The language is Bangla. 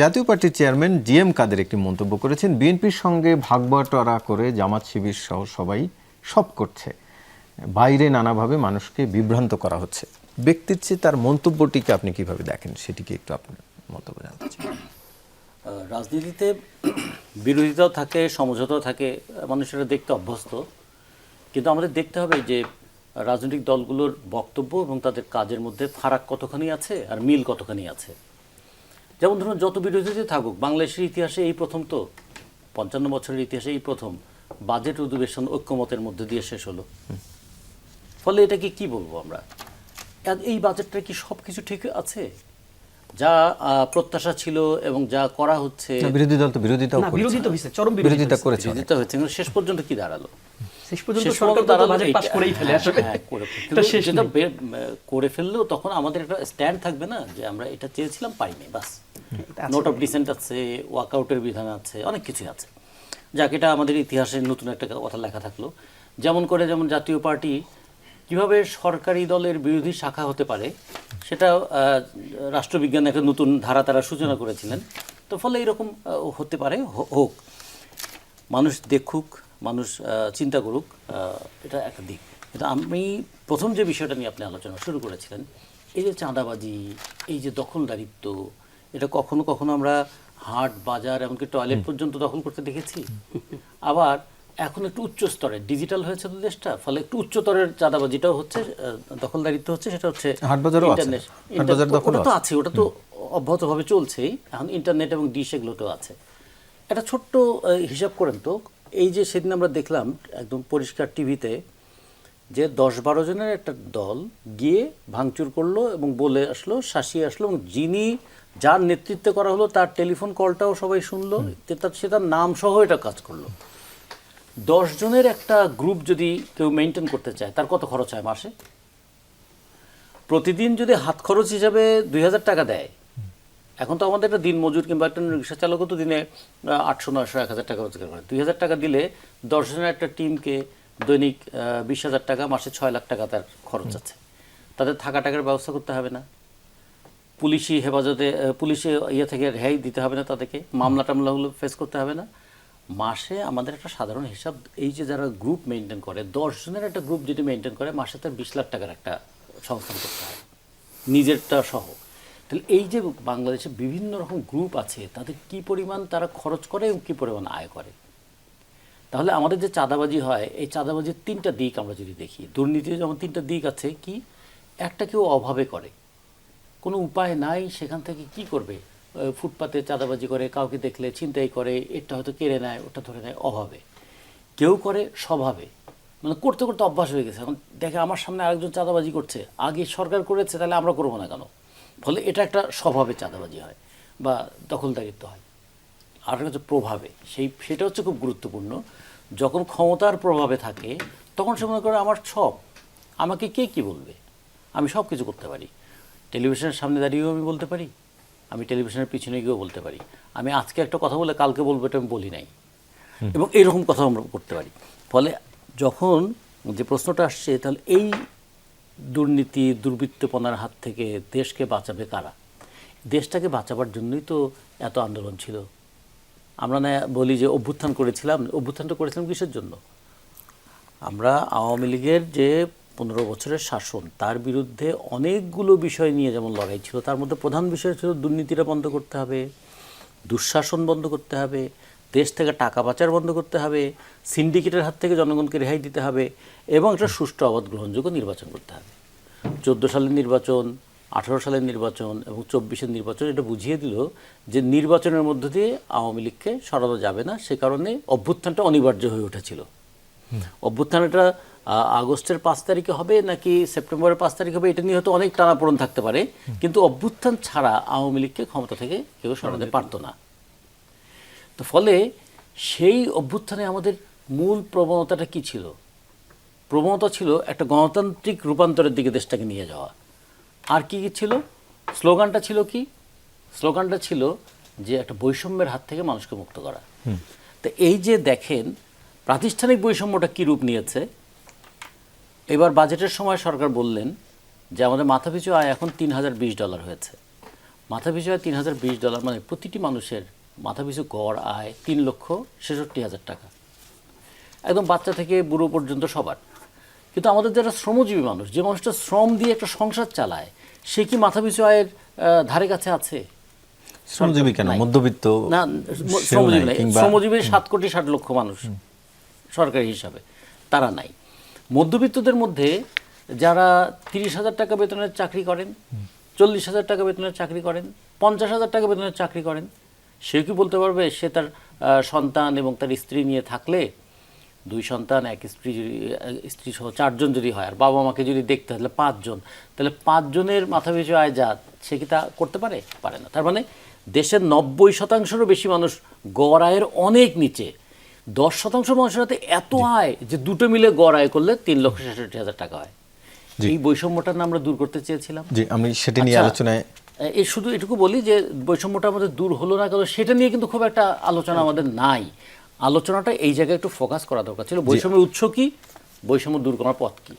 জাতীয় পার্টির চেয়ারম্যান জিএম কাদের একটি মন্তব্য করেছেন, বিএনপির সঙ্গে ভাগবাটোয়ারা করে জামাত শিবির সহ সবাই সব করছে, বাইরে নানাভাবে মানুষকে বিভ্রান্ত করা হচ্ছে। ব্যক্তির চেয়ে তার মন্তব্যটিকে আপনি কিভাবে দেখেন, সেটিকে একটু আপনার মন্তব্য জানতে চাই। রাজনীতিতে বিরোধিতাও থাকে, সমঝোতাও থাকে, মানুষেরা দেখতে অভ্যস্ত। কিন্তু আমাদের দেখতে হবে যে রাজনৈতিক দলগুলোর বক্তব্য এবং তাদের কাজের মধ্যে ফারাক কতখানি আছে আর মিল কতখানি আছে। যেমন ধরুন, যত বিরোধীতে থাকুক, বাংলাদেশের ইতিহাসে এই প্রথম, তো ৫৫ বছরের ইতিহাসে এই প্রথম বাজেট অধিবেশন ঐক্যমতের মধ্যে দিয়ে শেষ হলো। ফলে এটাকে কি বলবো আমরা, এই বাজেটটা কি সব কিছু ঠিক আছে? যা প্রত্যাশা ছিল এবং যা করা হচ্ছে, বিরোধী দল তো বিরোধিতা হয়েছে, চরম বিরোধিতা করেছে, বিরোধিতা হয়েছে, কিন্তু শেষ পর্যন্ত কি দাঁড়ালো? শেষ পর্যন্ত সরকার তো বাজেট পাস করেই ফেলে আসলে। যেটা করে ফেললেও তখন আমাদের একটা স্ট্যান্ড থাকবে না যে আমরা এটা চেয়েছিলাম, পাইনি, বাস। নোট অফ ডিসেন্ট আছে, ওয়াকআউটের বিধান আছে, অনেক কিছু আছে। যাক, এটা আমাদের ইতিহাসের নতুন একটা কথা লেখা থাকলো। যেমন জাতীয় পার্টি কিভাবে সরকারি দলের বিরোধী শাখা হতে পারে, সেটা রাষ্ট্রবিজ্ঞানে একটা নতুন ধারা তারা সূচনা করেছিলেন। তো ফলে এরকম হতে পারে, হোক, মানুষ দেখুক, মানুষ চিন্তা করুক, এটা একটা দিক। কিন্তু আমি প্রথম যে বিষয়টা নিয়ে আপনি আলোচনা শুরু করেছিলেন, এই যে চাঁদাবাজি, এই যে দখলদারিত্ব, এটা কখনো কখনো আমরা হাট, বাজার, এমনকি টয়লেট পর্যন্ত দখল করতে দেখেছি। আবার এখন একটু উচ্চ স্তরের ডিজিটাল হয়েছে তো দেশটা, ফলে একটু উচ্চতরের চাঁদাবাজিটাও হচ্ছে, দখলদারিত্ব হচ্ছে, সেটা হচ্ছে ইন্টারনেট। ওটা তো আছে, ওটা তো অব্যাহতভাবে চলছেই। এখন ইন্টারনেট এবং ডিশ এগুলোতেও আছে। একটা ছোট্ট হিসাব করেন তো, এই যে সেদিন আমরা দেখলাম একদম পরিষ্কার টিভিতে যে ১০-১২ জনের একটা দল গিয়ে ভাঙচুর করলো এবং বলে আসলো, শাসিয়ে আসলো, এবং যার নেতৃত্বে করা হলো তার টেলিফোন কলটাও সবাই শুনলো, সে তার নাম সহ এটা কাজ করলো। ১০ জনের একটা গ্রুপ যদি কেউ মেনটেন করতে চায়, তার কত খরচ হয় মাসে? প্রতিদিন যদি হাত খরচ হিসাবে ২,০০০ টাকা দেয়, এখন তো আমাদের একটা দিন মজুর কিংবা একটা রিক্সা চালকও তো দিনে ৮০০, ৯০০, ১,০০০ টাকা রোজগার করে। ২,০০০ টাকা দিলে ১০ জনের একটা টিমকে দৈনিক ২০,০০০ টাকা, মাসে ৬ লাখ টাকা তার খরচ আছে। তাদের থাকা টাকার ব্যবস্থা করতে হবে না, পুলিশি হেফাজতে, পুলিশে থেকে রেহাই দিতে হবে না, তাদেরকে মামলা টামলাগুলো ফেস করতে হবে না। মাসে আমাদের একটা সাধারণ হিসাব, এই যে যারা গ্রুপ মেনটেন করে, ১০ জনের একটা গ্রুপ যদি মেনটেন করে, মাসে তার ২০ লাখ টাকার একটা সংস্থান করতে হয়, নিজেরটা সহ। তাহলে এই যে বাংলাদেশে বিভিন্ন রকম গ্রুপ আছে, তাদের কি পরিমাণ তারা খরচ করে এবং কী পরিমাণ আয় করে। তাহলে আমাদের যে চাঁদাবাজি হয়, এই চাঁদাবাজির ৩টা দিক আমরা যদি দেখি, দুর্নীতির যেমন 3টা দিক আছে, কি একটা কেউ অভাবে করে, কোনো উপায় নাই, সেখান থেকে কি করবে, ফুটপাতে চাঁদাবাজি করে, কাউকে দেখলে ছিনতাই করে, এটা হয়তো কেড়ে নেয়, ওটা ধরে নেয়, অভাবে। কেউ করে স্বভাবে, মানে করতে করতে অভ্যাস হয়ে গেছে। এখন দেখে আমার সামনে আরেকজন চাঁদাবাজি করছে, আগে সরকার করেছে, তাহলে আমরা করবো না কেন? ফলে এটা একটা স্বভাবে চাঁদাবাজি হয় বা দখলদারিত্ব হয়। আর হচ্ছে প্রভাবে, সেটা হচ্ছে খুব গুরুত্বপূর্ণ। যখন ক্ষমতার প্রভাবে থাকে, তখন সে মনে করে আমার সব, আমাকে কে কী বলবে, আমি সব কিছু করতে পারি। টেলিভিশনের সামনে দাঁড়িয়েও আমি বলতে পারি, আমি টেলিভিশনের পিছনে গিয়েও বলতে পারি, আমি আজকে একটা কথা বলে কালকে বলবো এটা আমি বলি নাই, এবং এইরকম কথা আমরা করতে পারি। ফলে যখন যে প্রশ্নটা আসছে, তাহলে এই দুর্নীতি, দুর্বৃত্তপনার হাত থেকে দেশকে বাঁচাবে কারা? দেশটাকে বাঁচাবার জন্যই তো এত আন্দোলন ছিল। আমরা না বলি যে অভ্যুত্থান করেছিলাম, অভ্যুত্থানটা করেছিলাম কিসের জন্য? আমরা আওয়ামী লীগের যে ১৫ বছরের শাসন, তার বিরুদ্ধে অনেকগুলো বিষয় নিয়ে যেমন লড়াই ছিল, তার মধ্যে প্রধান বিষয় ছিল দুর্নীতিটা বন্ধ করতে হবে, দুঃশাসন বন্ধ করতে হবে, দেশ থেকে টাকা পাচার বন্ধ করতে হবে, সিন্ডিকেটের হাত থেকে জনগণকে রেহাই দিতে হবে, এবং একটা সুষ্ঠু অবাধ গ্রহণযোগ্য নির্বাচন করতে হবে। ১৪ সালের নির্বাচন, ১৮ সালের নির্বাচন এবং ২৪-এর নির্বাচন এটা বুঝিয়ে দিল যে নির্বাচনের মধ্য দিয়ে আওয়ামী লীগকে সরানো যাবে না। সে কারণে অভ্যুত্থানটা অনিবার্য হয়ে উঠেছিল। অভ্যুত্থানটা আগস্টের ৫ তারিখে হবে নাকি সেপ্টেম্বরের ৫ তারিখে হবে, এটা নিয়ে হয়তো অনেক টানাপোড়েন থাকতে পারে, কিন্তু অভ্যুত্থান ছাড়া আওয়ামী লীগকে ক্ষমতা থেকে কেউ সরাতে পারতো না। তো ফলে সেই অভ্যুত্থানে আমাদের মূল প্রবণতাটা কি ছিল? প্রবণতা ছিল একটা গণতান্ত্রিক রূপান্তরের দিকে দেশটাকে নিয়ে যাওয়া। আর কি কি ছিল? স্লোগানটা ছিল কি? স্লোগানটা ছিল যে একটা বৈষম্যের হাত থেকে মানুষকে মুক্ত করা। তো এই যে দেখেন প্রাতিষ্ঠানিক বৈষম্যটা কী রূপ নিয়েছে। এবার বাজেটের সময় সরকার বললেন যে আমাদের মাথাপিছু আয় এখন $৩,020 হয়েছে। মাথাপিছু আয় $3020, মানে প্রতিটি মানুষের মাথাপিছু গড় আয় 3,66,000 টাকা, একদম বাচ্চা থেকে বুড়ো পর্যন্ত সবার। কিন্তু আমাদের যারা শ্রমজীবী মানুষ, যে মানুষটা শ্রম দিয়ে একটা সংসার চালায়, সে কি মাথাপিছু আয়ের ধারে কাছে আছে? শ্রমজীবী কেন, নাই। মধ্যবিত্ত না, সেও শ্রমজীবী নাই, নাই। কিংবা- শ্রমজীবী 7,60,00,000 মানুষ সরকারি হিসাবে, তারা নাই। মধ্যবিত্তদের মধ্যে যারা 30,000 টাকা বেতনের চাকরি করেন, 40,000 টাকা বেতনের চাকরি করেন, 50,000 টাকা বেতনের চাকরি করেন, সে কি বলতে পারবে সে তার সন্তান এবং তার স্ত্রী নিয়ে থাকলে, 2 সন্তান, 1 স্ত্রী, স্ত্রী সহ 4 জন যদি হয়, আর বাবা মাকে যদি দেখতে তাহলে 5 জন, তাহলে 5 জনের মাথাপিছু আয় যা, সে কি তা করতে পারে? পারে না। তার মানে দেশের 90%-রও বেশি মানুষ গড় আয়ের অনেক নিচে। 10% মানুষের হাতে এত আয় যে দুটো মিলে গড় আয় করলে 3,66,000 টাকা হয়। এই বৈষম্যটা না আমরা দূর করতে চেয়েছিলাম। জি, আমি সেটা নিয়ে আচ্ছা, আলোচনায় এই শুধু এটুকু বলি যে বৈষম্যটা আমাদের দূর হলো না কেন, সেটা নিয়ে কিন্তু খুব একটা আলোচনা আমাদের নাই। আলোচনাটা এই জায়গায় একটু ফোকাস করা দরকার ছিল। বৈষম্যের উৎস কি, বৈষম্য দূর করার পথ কি।